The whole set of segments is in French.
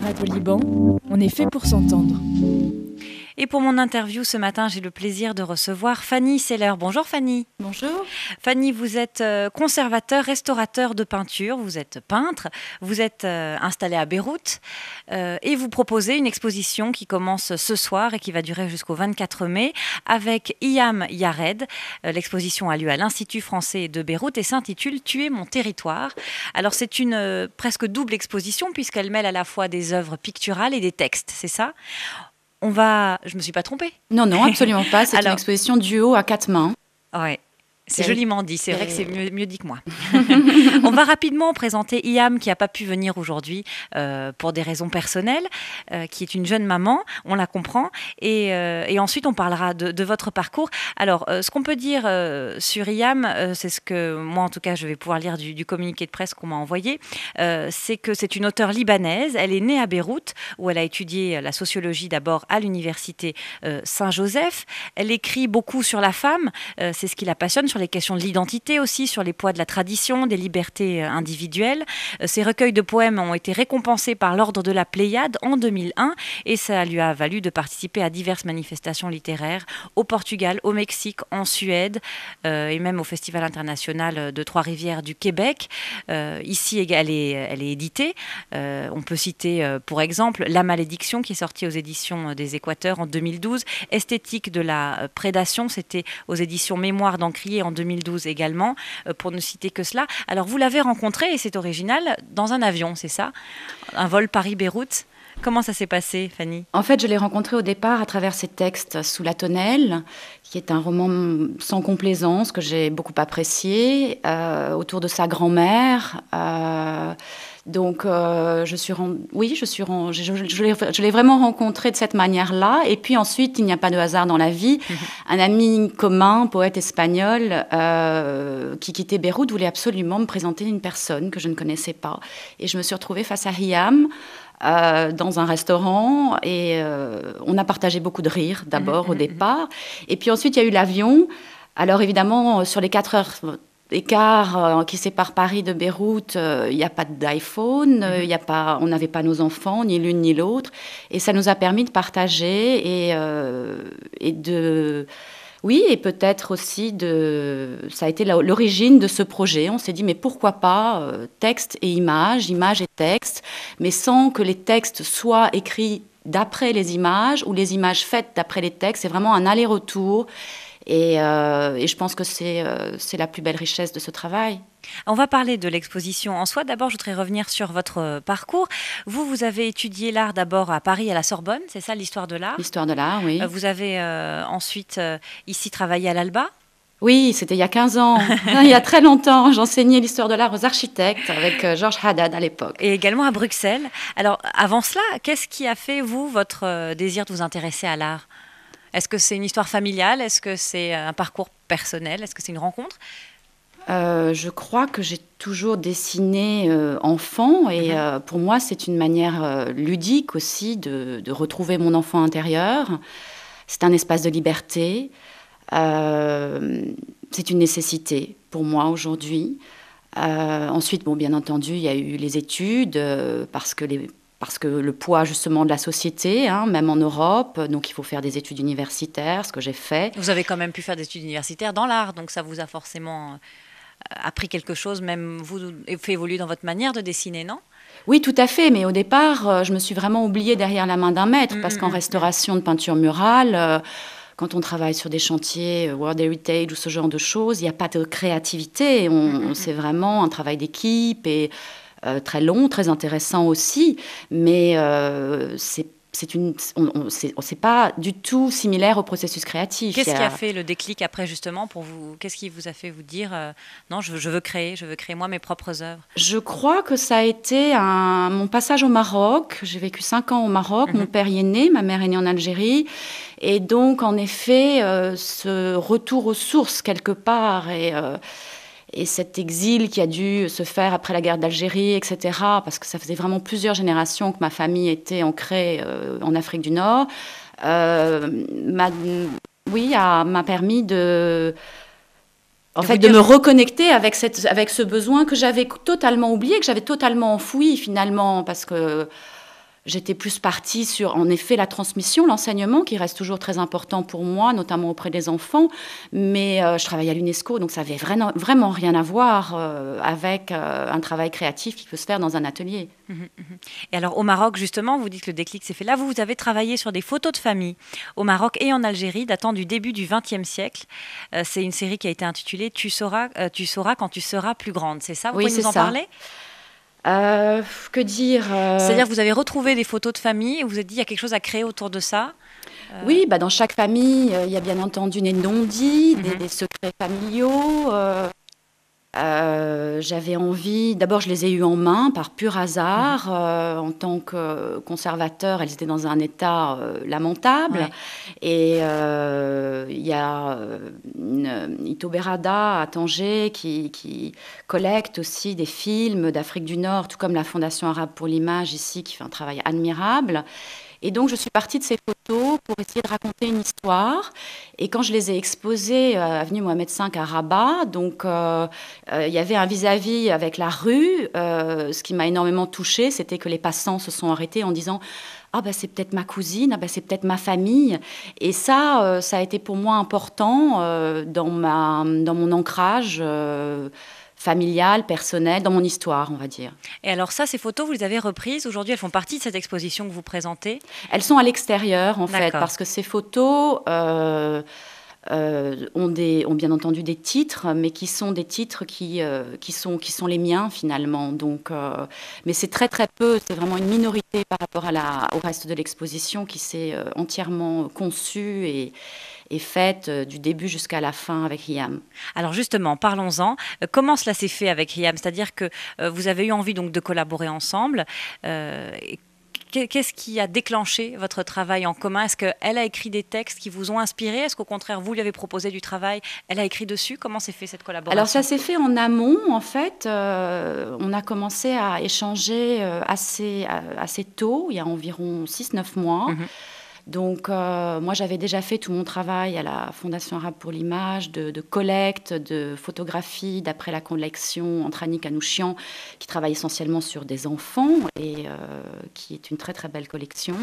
Radio Liban, on est fait pour s'entendre. Et pour mon interview ce matin, j'ai le plaisir de recevoir Fanny Seller. Bonjour Fanny. Bonjour. Fanny, vous êtes conservateur, restaurateur de peinture, vous êtes peintre, vous êtes installée à Beyrouth et vous proposez une exposition qui commence ce soir et qui va durer jusqu'au 24 mai avec Iyam Yared. L'exposition a lieu à l'Institut français de Beyrouth et s'intitule « Tuer mon territoire ». Alors c'est une presque double exposition puisqu'elle mêle à la fois des œuvres picturales et des textes, c'est ça ? Je ne me suis pas trompée? Non, absolument pas. C'est une exposition duo à 4 mains. Ouais. C'est joliment dit, c'est vrai que c'est mieux dit que moi. On va rapidement présenter Iyam qui n'a pas pu venir aujourd'hui pour des raisons personnelles, qui est une jeune maman, on la comprend, et ensuite on parlera de votre parcours. Alors, ce qu'on peut dire sur Iyam, c'est ce que moi en tout cas je vais pouvoir lire du communiqué de presse qu'on m'a envoyé, c'est que c'est une auteure libanaise, elle est née à Beyrouth, où elle a étudié la sociologie d'abord à l'université Saint-Joseph, elle écrit beaucoup sur la femme, c'est ce qui la passionne, sur les questions de l'identité aussi, sur les poids de la tradition, des libertés individuelles. Ces recueils de poèmes ont été récompensés par l'Ordre de la Pléiade en 2001 et ça lui a valu de participer à diverses manifestations littéraires au Portugal, au Mexique, en Suède et même au Festival international de Trois-Rivières du Québec. Ici, elle est éditée. On peut citer, pour exemple, La Malédiction qui est sortie aux éditions des Équateurs en 2012, Esthétique de la prédation, c'était aux éditions Mémoire d'Encrier en 2012 également, pour ne citer que cela. Alors, vous l'avez rencontré, et c'est original, dans un avion, c'est ça? Un vol Paris-Beyrouth. Comment ça s'est passé, Fanny? En fait, je l'ai rencontré au départ à travers ses textes Sous la tonnelle, qui est un roman sans complaisance que j'ai beaucoup apprécié, autour de sa grand-mère. Donc, je l'ai vraiment rencontré de cette manière-là. Et puis ensuite, il n'y a pas de hasard dans la vie. Un ami commun, poète espagnol, qui quittait Beyrouth, voulait absolument me présenter une personne que je ne connaissais pas. Et je me suis retrouvée face à Iyam dans un restaurant. Et on a partagé beaucoup de rires, d'abord, au départ. Et puis ensuite, il y a eu l'avion. Alors évidemment, sur les 4 heures écart qui sépare Paris de Beyrouth, il n'y a pas d'iPhone, on n'avait pas nos enfants, ni l'une ni l'autre. Et ça nous a permis de partager et peut-être aussi ça a été l'origine de ce projet. On s'est dit, mais pourquoi pas texte et image et texte, mais sans que les textes soient écrits d'après les images ou les images faites d'après les textes. C'est vraiment un aller-retour. Et je pense que c'est la plus belle richesse de ce travail. On va parler de l'exposition en soi. D'abord, je voudrais revenir sur votre parcours. Vous avez étudié l'art d'abord à Paris, à la Sorbonne, c'est ça, l'histoire de l'art? L'histoire de l'art, oui. Vous avez ensuite ici travaillé à l'Alba? Oui, c'était il y a 15 ans, il y a très longtemps. J'enseignais l'histoire de l'art aux architectes avec Georges Haddad à l'époque. Et également à Bruxelles. Alors, avant cela, qu'est-ce qui a fait, votre désir de vous intéresser à l'art? Est-ce que c'est une histoire familiale? Est-ce que c'est un parcours personnel? Est-ce que c'est une rencontre? Je crois que j'ai toujours dessiné enfant et pour moi c'est une manière ludique aussi de retrouver mon enfant intérieur. C'est un espace de liberté. C'est une nécessité pour moi aujourd'hui. Ensuite, bien entendu, il y a eu les études parce que le poids justement de la société, même en Europe, donc il faut faire des études universitaires, ce que j'ai fait. Vous avez quand même pu faire des études universitaires dans l'art, donc ça vous a forcément appris quelque chose, même vous fait évoluer dans votre manière de dessiner, non? Oui, tout à fait, mais au départ, je me suis vraiment oubliée derrière la main d'un maître, parce qu'en restauration de peinture murale, quand on travaille sur des chantiers World Heritage ou ce genre de choses, il n'y a pas de créativité, c'est vraiment un travail d'équipe et très long, très intéressant aussi, mais c'est pas du tout similaire au processus créatif. Qu'est-ce qui a fait le déclic après justement pour vous? Qu'est-ce qui vous a fait vous dire non, je veux créer moi mes propres œuvres? Je crois que ça a été mon passage au Maroc. J'ai vécu 5 ans au Maroc. Mon père y est né, ma mère est née en Algérie, et donc en effet ce retour aux sources quelque part et cet exil qui a dû se faire après la guerre d'Algérie, etc., parce que ça faisait vraiment plusieurs générations que ma famille était ancrée en Afrique du Nord, m'a permis de me reconnecter avec ce besoin que j'avais totalement oublié, que j'avais totalement enfoui finalement, parce que j'étais plus partie sur, en effet, la transmission, l'enseignement, qui reste toujours très important pour moi, notamment auprès des enfants. Mais je travaille à l'UNESCO, donc ça n'avait vraiment rien à voir avec un travail créatif qui peut se faire dans un atelier. Et alors, au Maroc, justement, vous dites que le déclic s'est fait là. Vous avez travaillé sur des photos de famille au Maroc et en Algérie, datant du début du XXe siècle. C'est une série qui a été intitulée « tu sauras quand tu seras plus grande ». C'est ça? Vous pouvez nous en parler? Que dire C'est-à-dire que vous avez retrouvé des photos de famille et vous vous êtes dit il y a quelque chose à créer autour de ça. Oui, dans chaque famille, il y a bien entendu des non-dits, des secrets familiaux. J'avais envie, d'abord je les ai eus en main par pur hasard, en tant que conservateur, elles étaient dans un état lamentable. Ouais. Et il y a Ito Berada à Tanger qui collecte aussi des films d'Afrique du Nord, tout comme la Fondation arabe pour l'image ici, qui fait un travail admirable. Et donc, je suis partie de ces photos pour essayer de raconter une histoire. Et quand je les ai exposées à Avenue Mohamed V à Rabat, donc il y avait un vis-à-vis avec la rue. Ce qui m'a énormément touchée, c'était que les passants se sont arrêtés en disant « Ah c'est peut-être ma cousine, c'est peut-être ma famille ». Et ça a été pour moi important dans mon ancrage familiale, personnelle, dans mon histoire, on va dire. Et alors ça, ces photos, vous les avez reprises. Aujourd'hui, elles font partie de cette exposition que vous présentez? Elles sont à l'extérieur, en fait, parce que ces photos ont bien entendu des titres, mais qui sont des titres qui sont les miens, finalement. Donc, mais c'est très, très peu, c'est vraiment une minorité par rapport au reste de l'exposition qui s'est entièrement conçue et faite du début jusqu'à la fin avec Hiam. Alors justement, parlons-en. Comment cela s'est fait avec Hiam? C'est-à-dire que vous avez eu envie donc de collaborer ensemble. Qu'est-ce qui a déclenché votre travail en commun? Est-ce qu'elle a écrit des textes qui vous ont inspiré? Est-ce qu'au contraire, vous lui avez proposé du travail, elle a écrit dessus? Comment s'est fait cette collaboration? Alors ça s'est fait en amont, en fait. On a commencé à échanger assez tôt, il y a environ 6-9 mois. Donc, moi, j'avais déjà fait tout mon travail à la Fondation arabe pour l'image, de collecte, de photographie, d'après la collection entre Annick Anouchian, qui travaille essentiellement sur des enfants et qui est une très, très belle collection.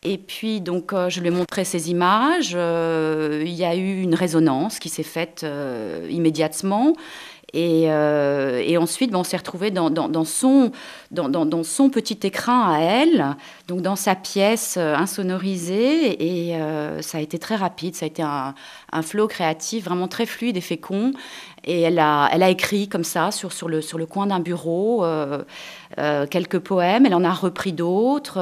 Et puis, donc, je lui ai montré ces images. Il y a eu une résonance qui s'est faite immédiatement. Et ensuite, on s'est retrouvés dans son petit écran à elle, donc dans sa pièce insonorisée. Et ça a été très rapide, ça a été un flow créatif vraiment très fluide et fécond. Et elle a écrit comme ça sur le coin d'un bureau quelques poèmes. Elle en a repris d'autres.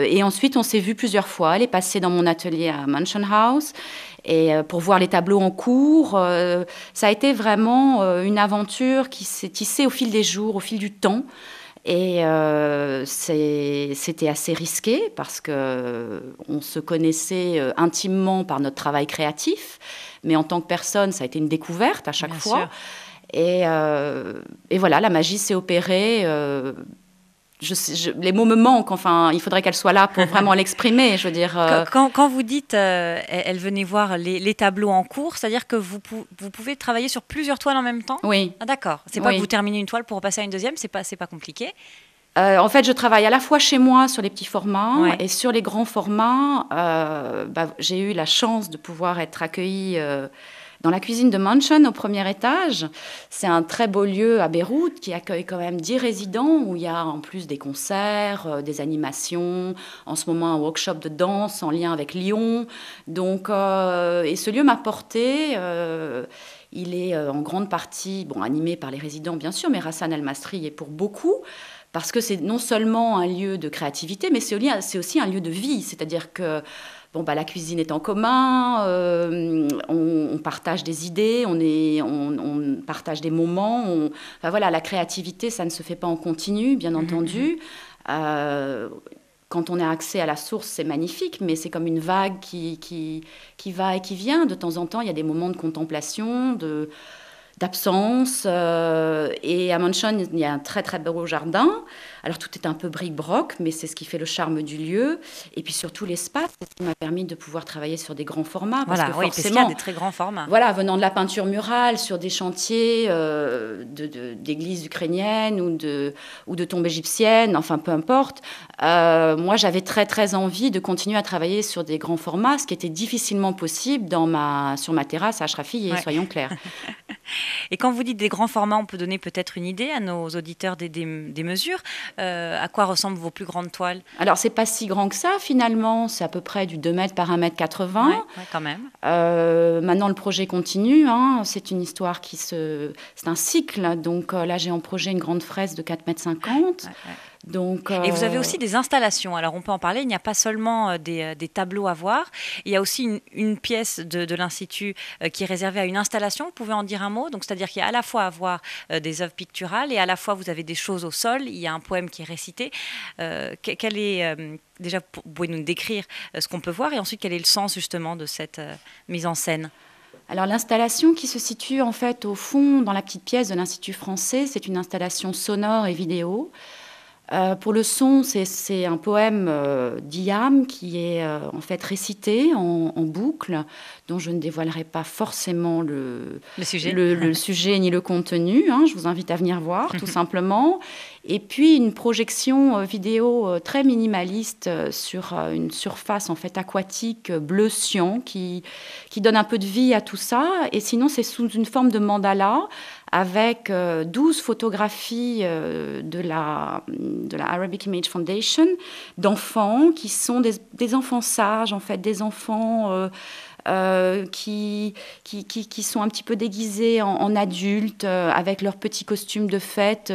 Et ensuite, on s'est vus plusieurs fois. Elle est passée dans mon atelier à Mansion House. Et pour voir les tableaux en cours, ça a été vraiment une aventure qui s'est tissée au fil des jours, au fil du temps. Et c'était assez risqué parce qu'on se connaissait intimement par notre travail créatif. Mais en tant que personne, ça a été une découverte à chaque fois. Et voilà, la magie s'est opérée. Les mots me manquent, enfin, il faudrait qu'elle soit là pour vraiment l'exprimer, je veux dire. Quand vous dites, elle venait voir les tableaux en cours, c'est-à-dire que vous pouvez travailler sur plusieurs toiles en même temps? Oui. Ah, d'accord. C'est pas que vous terminez une toile pour passer à une deuxième, c'est pas compliqué? En fait, je travaille à la fois chez moi sur les petits formats et sur les grands formats. J'ai eu la chance de pouvoir être accueillie dans la cuisine de Mansion, au premier étage. C'est un très beau lieu à Beyrouth qui accueille quand même 10 résidents, où il y a en plus des concerts, des animations, en ce moment un workshop de danse en lien avec Lyon. Donc, et ce lieu m'a porté. Il est en grande partie animé par les résidents, bien sûr, mais Rassan El-Masri y est pour beaucoup. Parce que c'est non seulement un lieu de créativité, mais c'est aussi un lieu de vie. C'est-à-dire que la cuisine est en commun, on partage des idées, on partage des moments. La créativité, ça ne se fait pas en continu, bien entendu. Quand on a accès à la source, c'est magnifique, mais c'est comme une vague qui va et qui vient. De temps en temps, il y a des moments de contemplation, d'absence. Et à Manchon, il y a un très très beau jardin. Alors tout est un peu bric-broc, mais c'est ce qui fait le charme du lieu. Et puis surtout l'espace, c'est ce qui m'a permis de pouvoir travailler sur des grands formats. Parce Voilà, que oui, forcément, parce qu'il y a des très grands formats. voilà, venant de la peinture murale sur des chantiers d'églises ukrainiennes ou de tombes égyptiennes, enfin peu importe, moi j'avais très très envie de continuer à travailler sur des grands formats, ce qui était difficilement possible sur ma terrasse à Ashrafie, soyons clairs. Et quand vous dites des grands formats, on peut donner peut-être une idée à nos auditeurs des mesures. À quoi ressemblent vos plus grandes toiles? Alors, c'est pas si grand que ça, finalement. C'est à peu près du 2 mètres par 1,80 m. Ouais, quand même. Maintenant, le projet continue. C'est une histoire c'est un cycle. Donc là, j'ai en projet une grande fresque de 4,50 m. Donc, Et vous avez aussi des installations. Alors, on peut en parler. Il n'y a pas seulement des tableaux à voir. Il y a aussi une pièce de l'Institut qui est réservée à une installation. Vous pouvez en dire un mot? Donc, c'est-à-dire qu'il y a à la fois à voir des œuvres picturales et à la fois vous avez des choses au sol. Il y a un poème qui est récité. Quel est déjà, vous pouvez nous décrire ce qu'on peut voir et ensuite quel est le sens justement de cette mise en scène? Alors l'installation qui se situe en fait au fond dans la petite pièce de l'Institut français, c'est une installation sonore et vidéo. Pour le son, c'est un poème d'Iam qui est en fait récité en boucle, dont je ne dévoilerai pas forcément le sujet ni le contenu. Je vous invite à venir voir, tout simplement. Et puis une projection vidéo très minimaliste sur une surface en fait aquatique bleu cyan qui donne un peu de vie à tout ça. Et sinon, c'est sous une forme de mandala avec 12 photographies de la Arabic Image Foundation d'enfants qui sont des enfants sages, en fait, des enfants qui sont un petit peu déguisés en adultes, avec leurs petits costumes de fête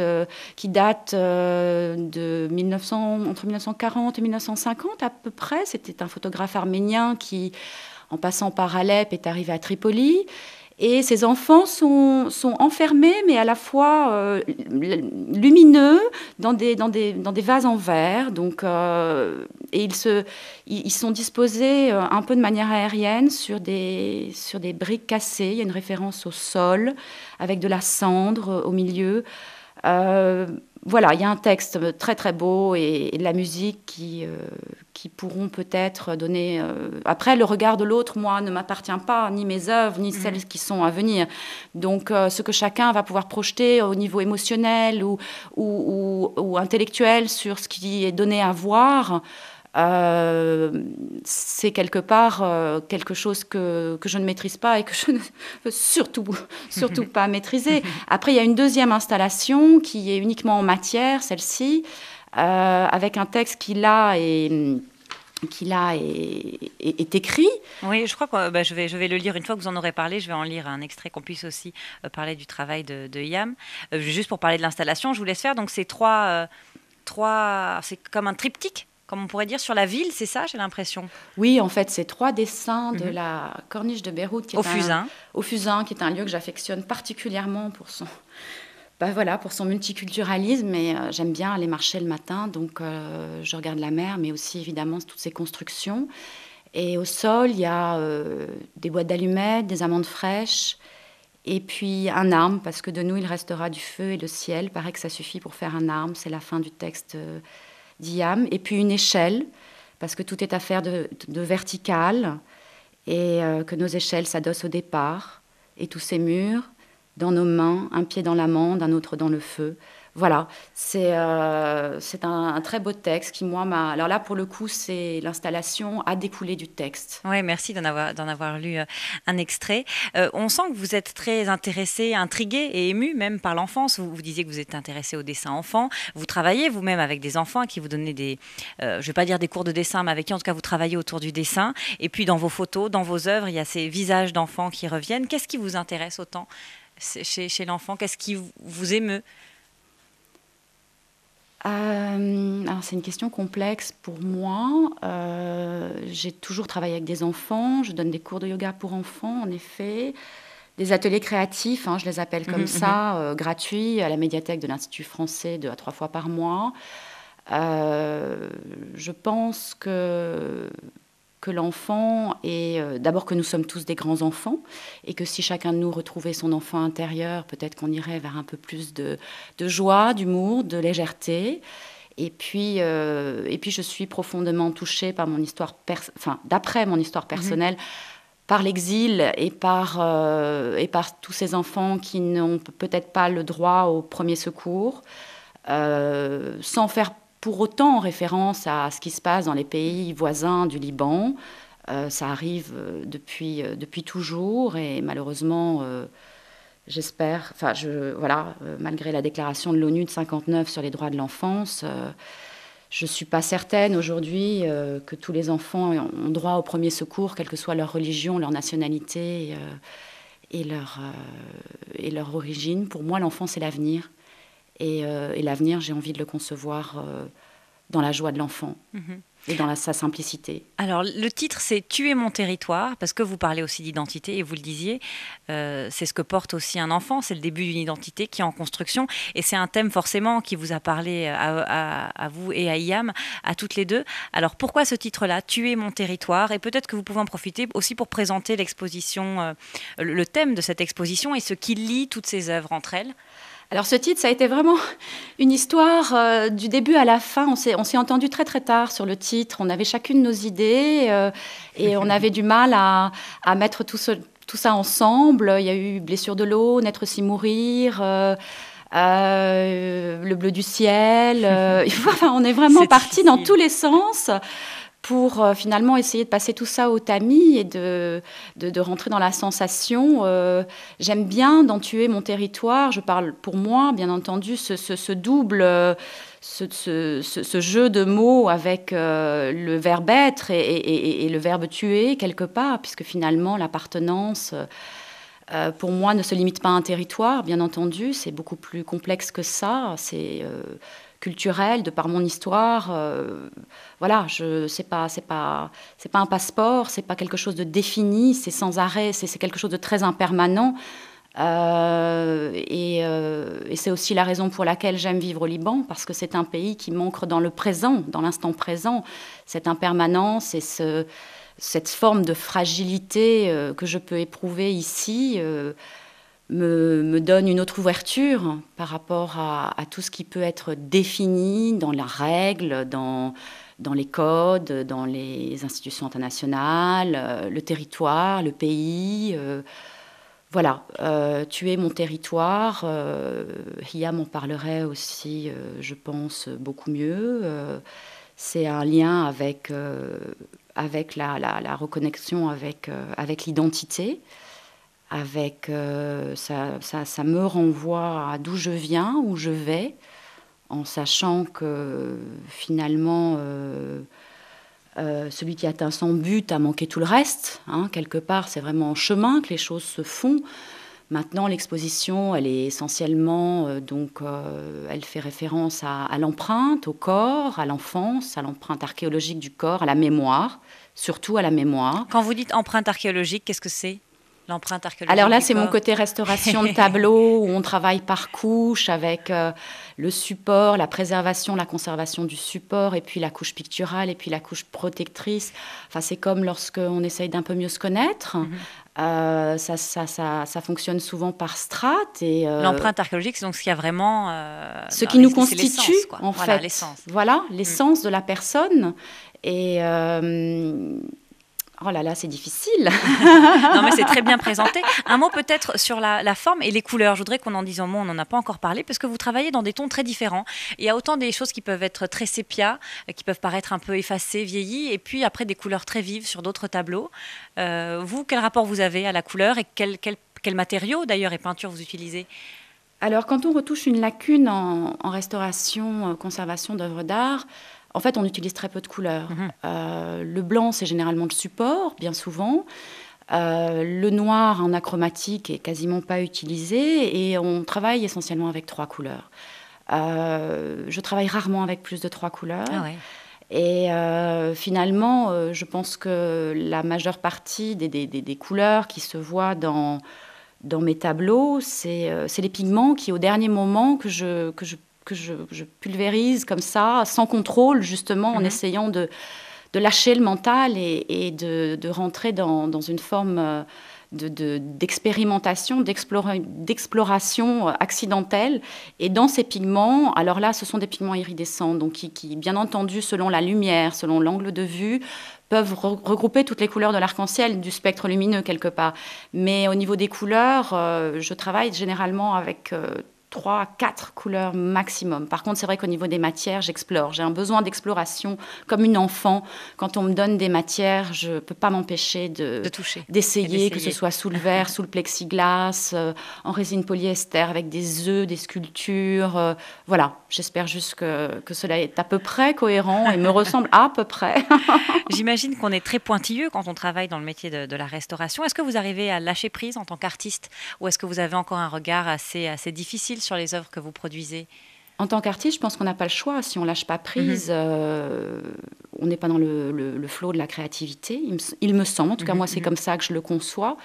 qui datent entre 1940 et 1950 à peu près. C'était un photographe arménien qui, en passant par Alep, est arrivé à Tripoli. Et ces enfants sont enfermés, mais à la fois lumineux, dans des vases en verre. Donc, et ils sont disposés un peu de manière aérienne sur des briques cassées. Il y a une référence au sol, avec de la cendre au milieu. Voilà, il y a un texte très très beau et de la musique qui pourront peut-être donner... Après, le regard de l'autre, moi, ne m'appartient pas, ni mes œuvres, ni celles qui sont à venir. Donc, ce que chacun va pouvoir projeter au niveau émotionnel ou intellectuel sur ce qui est donné à voir... c'est quelque part quelque chose que je ne maîtrise pas et que je ne veux surtout pas maîtriser. Après, il y a une deuxième installation qui est uniquement en matière, celle-ci, avec un texte qui là est écrit. Oui, je crois que je vais le lire une fois que vous en aurez parlé. Je vais en lire un extrait qu'on puisse aussi parler du travail de Iam. Juste pour parler de l'installation, je vous laisse faire. Donc, c'est c'est comme un triptyque, comme on pourrait dire, sur la ville, c'est ça, j'ai l'impression? Oui, en fait, c'est 3 dessins de la corniche de Beyrouth. Qui est au Fusain, qui est un lieu que j'affectionne particulièrement pour son multiculturalisme. Et j'aime bien aller marcher le matin, donc je regarde la mer, mais aussi, évidemment, toutes ces constructions. Et au sol, il y a des boîtes d'allumettes, des amandes fraîches, et puis un arbre, parce que de nous, il restera du feu et le ciel. Il paraît que ça suffit pour faire un arbre, c'est la fin du texte d'Iam, et puis une échelle, parce que tout est affaire de vertical, et que nos échelles s'adossent au départ, et tous ces murs, dans nos mains, un pied dans l'amande, un autre dans le feu. Voilà, c'est un très beau texte qui, moi, m'a... Alors là, pour le coup, c'est l'installation a découlé du texte. Oui, merci d'en avoir lu un extrait. On sent que vous êtes très intéressé, intrigué et ému même par l'enfance. Vous disiez que vous êtes intéressé au dessin enfant. Vous travaillez vous-même avec des enfants qui vous donnent je ne vais pas dire des cours de dessin, mais avec qui, en tout cas, vous travaillez autour du dessin. Et puis, dans vos photos, dans vos œuvres, il y a ces visages d'enfants qui reviennent. Qu'est-ce qui vous intéresse autant chez l'enfant? Qu'est-ce qui vous émeut? Alors c'est une question complexe pour moi. J'ai toujours travaillé avec des enfants. Je donne des cours de yoga pour enfants, en effet. Des ateliers créatifs, je les appelle comme ça, gratuits, à la médiathèque de l'Institut français 2 à 3 fois par mois. Je pense que que l'enfant est... d'abord que nous sommes tous des grands-enfants et que si chacun de nous retrouvait son enfant intérieur, peut-être qu'on irait vers un peu plus de joie, d'humour, de légèreté. Et puis, je suis profondément touchée par mon histoire, d'après mon histoire personnelle, par l'exil et par tous ces enfants qui n'ont peut-être pas le droit au premier secours, sans faire pour autant référence à ce qui se passe dans les pays voisins du Liban. Ça arrive depuis toujours et malheureusement, j'espère, malgré la déclaration de l'ONU de 59 sur les droits de l'enfance, je ne suis pas certaine aujourd'hui que tous les enfants ont droit au premier secours, quelle que soit leur religion, leur nationalité et leur origine. Pour moi, l'enfant, c'est l'avenir. Et l'avenir, j'ai envie de le concevoir dans la joie de l'enfant et dans sa simplicité. Alors, le titre, c'est « Tuer mon territoire », parce que vous parlez aussi d'identité, et vous le disiez, c'est ce que porte aussi un enfant, c'est le début d'une identité qui est en construction, et c'est un thème forcément qui vous a parlé à vous et à IAM, à toutes les deux. Alors, pourquoi ce titre-là, « Tuer mon territoire », et peut-être que vous pouvez en profiter aussi pour présenter l'exposition, le thème de cette exposition et ce qui lie toutes ces œuvres entre elles. Alors ce titre, ça a été vraiment une histoire du début à la fin. On s'est entendu très très tard sur le titre. On avait chacune nos idées et on avait du mal à mettre tout ça ensemble. Il y a eu Blessure de l'eau, Naître si mourir, Le bleu du ciel. On est vraiment partis dans tous les sens pour finalement essayer de passer tout ça au tamis et de rentrer dans la sensation. J'aime bien dans Tuer mon territoire, je parle pour moi, bien entendu, ce double, ce jeu de mots avec le verbe être et le verbe tuer, quelque part, puisque finalement l'appartenance, pour moi, ne se limite pas à un territoire, bien entendu, c'est beaucoup plus complexe que ça, c'est... culturelle, de par mon histoire, c'est pas un passeport, c'est pas quelque chose de défini, c'est sans arrêt, c'est quelque chose de très impermanent. Et c'est aussi la raison pour laquelle j'aime vivre au Liban, parce que c'est un pays qui m'ancre dans le présent, dans l'instant présent, cette impermanence et cette forme de fragilité que je peux éprouver ici. Me donne une autre ouverture par rapport à tout ce qui peut être défini dans la règle, dans les codes, dans les institutions internationales, le territoire, le pays. Tuer mon territoire. Hiam en parlerait aussi, je pense, beaucoup mieux. C'est un lien avec la reconnexion avec l'identité. Ça me renvoie à d'où je viens, où je vais, en sachant que finalement, celui qui atteint son but a manqué tout le reste. Quelque part, c'est vraiment en chemin que les choses se font. Maintenant, l'exposition, elle est essentiellement, elle fait référence à l'empreinte, au corps, à l'enfance, à l'empreinte archéologique du corps, à la mémoire, surtout à la mémoire. Quand vous dites empreinte archéologique, qu'est-ce que c'est ? L'empreinte archéologique. Alors là, c'est mon côté restauration de tableau, où on travaille par couche avec le support, la préservation, la conservation du support, et puis la couche picturale, et puis la couche protectrice. Enfin, c'est comme lorsqu'on essaye d'un peu mieux se connaître. Ça fonctionne souvent par strates. L'empreinte archéologique, c'est donc ce qu'il y a vraiment... ce qui nous constitue, en fait. L'essence. Voilà, l'essence de la personne. Et... oh là là, c'est difficile. Non, mais c'est très bien présenté. Un mot peut-être sur la forme et les couleurs. Je voudrais qu'on en dise un mot, on n'en a pas encore parlé, parce que vous travaillez dans des tons très différents. Il y a autant des choses qui peuvent être très sépia, qui peuvent paraître un peu effacées, vieillies, et puis après des couleurs très vives sur d'autres tableaux. Vous, quel rapport vous avez à la couleur et quel matériau d'ailleurs et peinture vous utilisez ? Alors, quand on retouche une lacune en restauration, conservation d'œuvres d'art, en fait, on utilise très peu de couleurs. Le blanc, c'est généralement le support, bien souvent. Le noir en achromatique est quasiment pas utilisé et on travaille essentiellement avec 3 couleurs. Je travaille rarement avec plus de 3 couleurs. Ah ouais. Et finalement, je pense que la majeure partie des couleurs qui se voient dans mes tableaux, c'est les pigments qui, au dernier moment, que je pulvérise comme ça, sans contrôle, justement, en essayant de lâcher le mental et de rentrer dans une forme d'expérimentation, d'exploration accidentelle. Et dans ces pigments, alors là, ce sont des pigments iridescents, donc qui, bien entendu, selon la lumière, selon l'angle de vue, peuvent regrouper toutes les couleurs de l'arc-en-ciel, du spectre lumineux quelque part. Mais au niveau des couleurs, je travaille généralement avec 3, 4 couleurs maximum. Par contre, c'est vrai qu'au niveau des matières, j'explore. J'ai un besoin d'exploration comme une enfant. Quand on me donne des matières, je ne peux pas m'empêcher d'essayer, que ce soit sous le verre, sous le plexiglas, en résine polyester, avec des œufs, des sculptures. Voilà, j'espère juste que cela est à peu près cohérent et me ressemble à peu près. J'imagine qu'on est très pointilleux quand on travaille dans le métier de la restauration. Est-ce que vous arrivez à lâcher prise en tant qu'artiste ou est-ce que vous avez encore un regard assez difficile sur les œuvres que vous produisez? En tant qu'artiste, je pense qu'on n'a pas le choix. Si on ne lâche pas prise, on n'est pas dans le flot de la créativité. Il me semble, en tout cas moi c'est comme ça que je le conçois.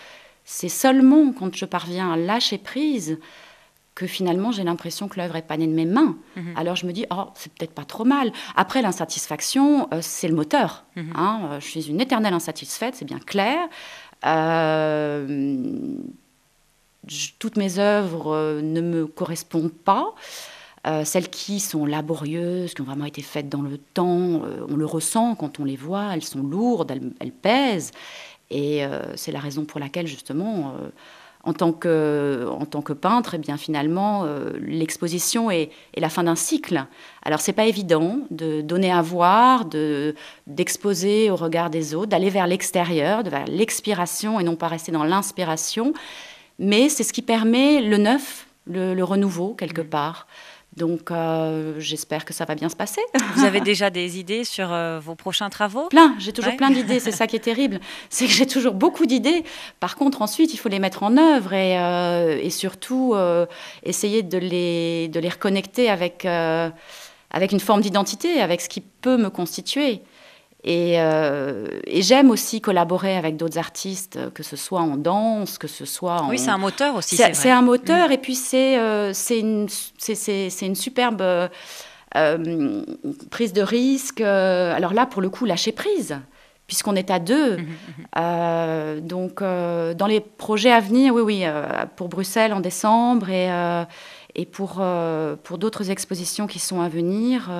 C'est seulement quand je parviens à lâcher prise que finalement j'ai l'impression que l'œuvre n'est pas née de mes mains. Alors je me dis, c'est peut-être pas trop mal. Après, l'insatisfaction, c'est le moteur. Je suis une éternelle insatisfaite, c'est bien clair. Toutes mes œuvres ne me correspondent pas. Celles qui sont laborieuses, qui ont vraiment été faites dans le temps, on le ressent quand on les voit, elles sont lourdes, elles pèsent. Et c'est la raison pour laquelle, justement, en tant que peintre, eh bien, finalement, l'exposition est la fin d'un cycle. Alors, ce n'est pas évident de donner à voir, d'exposer au regard des autres, d'aller vers l'extérieur, vers l'expiration et non pas rester dans l'inspiration. Mais c'est ce qui permet le neuf, le renouveau, quelque part. Donc, j'espère que ça va bien se passer. Vous avez déjà des idées sur vos prochains travaux? J'ai toujours plein d'idées, c'est ça qui est terrible. C'est que j'ai toujours beaucoup d'idées. Par contre, ensuite, il faut les mettre en œuvre et surtout essayer de les reconnecter avec une forme d'identité, avec ce qui peut me constituer. Et j'aime aussi collaborer avec d'autres artistes, que ce soit en danse, que ce soit en... Oui, c'est un moteur aussi, c'est vrai. C'est un moteur, et puis c'est une superbe prise de risque. Alors là, pour le coup, lâcher prise, puisqu'on est à deux. Donc, dans les projets à venir, oui, pour Bruxelles en décembre, et pour d'autres expositions qui sont à venir,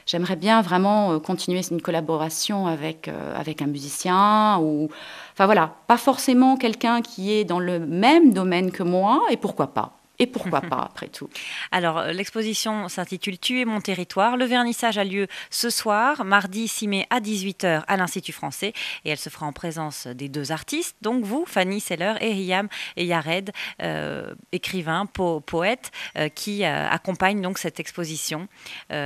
j'aimerais bien vraiment continuer une collaboration avec un musicien. Enfin voilà, pas forcément quelqu'un qui est dans le même domaine que moi, et pourquoi pas. Et pourquoi pas, après tout. Alors, l'exposition s'intitule « Tu es mon territoire ». Le vernissage a lieu ce soir, mardi 6 mai à 18h à l'Institut français. Et elle se fera en présence des deux artistes, donc vous, Fanny Seller, et Hiam et Yared, écrivains, poètes, qui accompagnent donc cette exposition,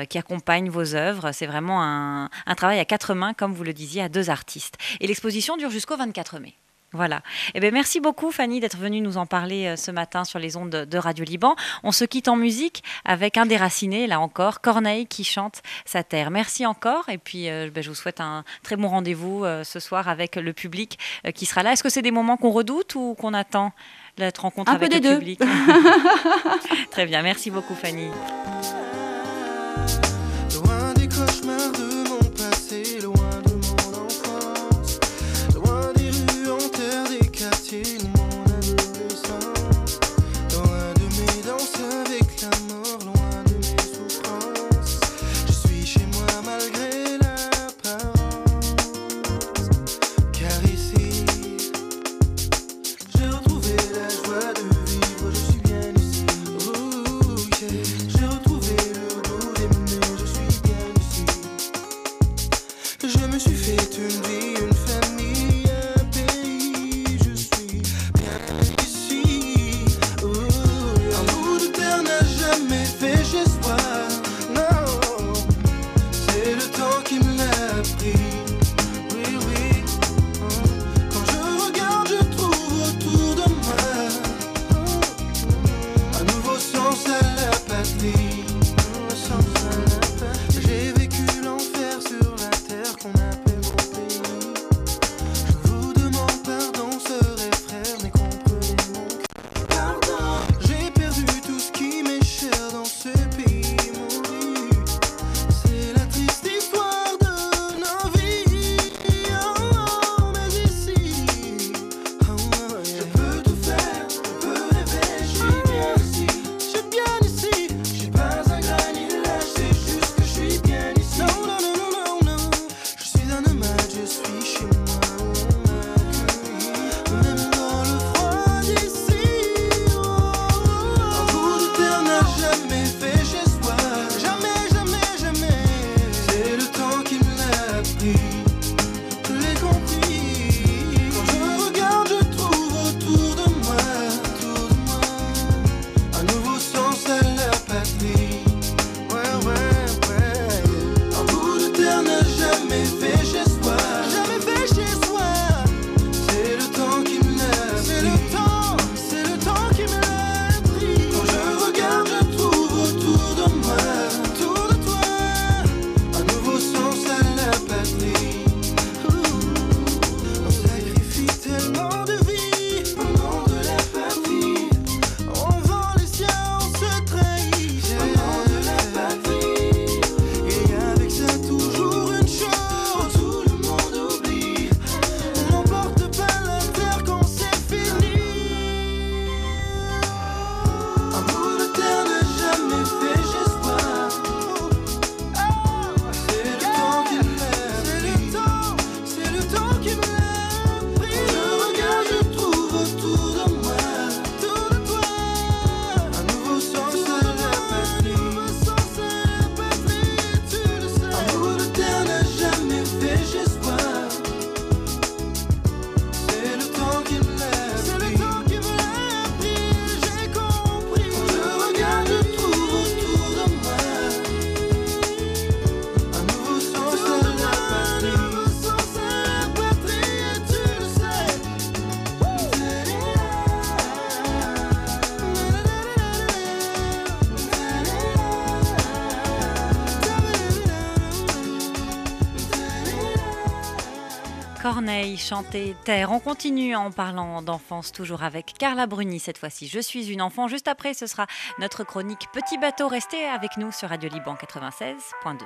qui accompagnent vos œuvres. C'est vraiment un travail à quatre mains, comme vous le disiez, à deux artistes. Et l'exposition dure jusqu'au 24 mai. Voilà. Eh bien, merci beaucoup, Fanny, d'être venue nous en parler ce matin sur les ondes de Radio Liban. On se quitte en musique avec un déraciné, là encore, Corneille qui chante sa terre. Merci encore. Et puis, je vous souhaite un très bon rendez-vous ce soir avec le public qui sera là. Est-ce que c'est des moments qu'on redoute ou qu'on attend cette rencontre avec le public? Très bien. Merci beaucoup, Fanny. Loin des cauchemars de mon passé, loin de mon enfance, loin des rues en terre, des quartiers, ni mon adolescence, loin de mes danses avec la mort, loin de mes souffrances. Je suis chez moi malgré l'apparence, car ici j'ai retrouvé la joie de vivre, je suis bien ici. Ooh, yeah. J'ai retrouvé le goût d'aimer, je suis bien ici. Je me suis fait une vie, une famille, un pays, je suis bien ici. Ooh. Un bout de terre n'a jamais fait chez soi, non, c'est le temps qui me l'a appris. Oui, oui. Quand je regarde, je trouve autour de moi un nouveau sens à la patrie. J'ai vécu l'enfer sur la terre qu'on appelle mon pays. patrie. Je l'ai compris. Quand je regarde, je trouve autour de moi un nouveau sens à la patrie. Ouais, ouais, ouais. Un bout de terre n'a jamais fait chez soi. Jamais fait chez soi. C'est le temps qui me l'a. C'est le temps qui me l'a pris. Quand je regarde, je trouve autour de moi, autour de toi, un nouveau sens à la patrie. On sacrifie tellement de vies au nom de la patrie. On vend les siens, on se trahit au nom de la patrie. Et avec ça toujours une chose, tout le monde oublie. On n'emporte pas la terre quand c'est fini. Un bout de terre n'a jamais fait chez soi. C'est le temps qui me l'a. C'est le temps qui me l'a pris. Quand je regarde, je trouve autour de moi, autour de toi, un nouveau sens à la patrie. Un nouveau sens à la patrie, tu le sais. Un bout de terre n'a jamais fait chez soi. C'est le temps qui me l'a. C'est le temps qui me l'a pris. J'ai compris. Quand je regarde, je trouve autour de moi un nouveau sens à la patrie. Un nouveau sens à la patrie, et tu le sais. Corneille chantait Terre. On continue en parlant d'enfance, toujours avec Carla Bruni cette fois-ci. Je suis une enfant. Juste après, ce sera notre chronique Petit bateau. Restez avec nous sur Radio Liban 96.2.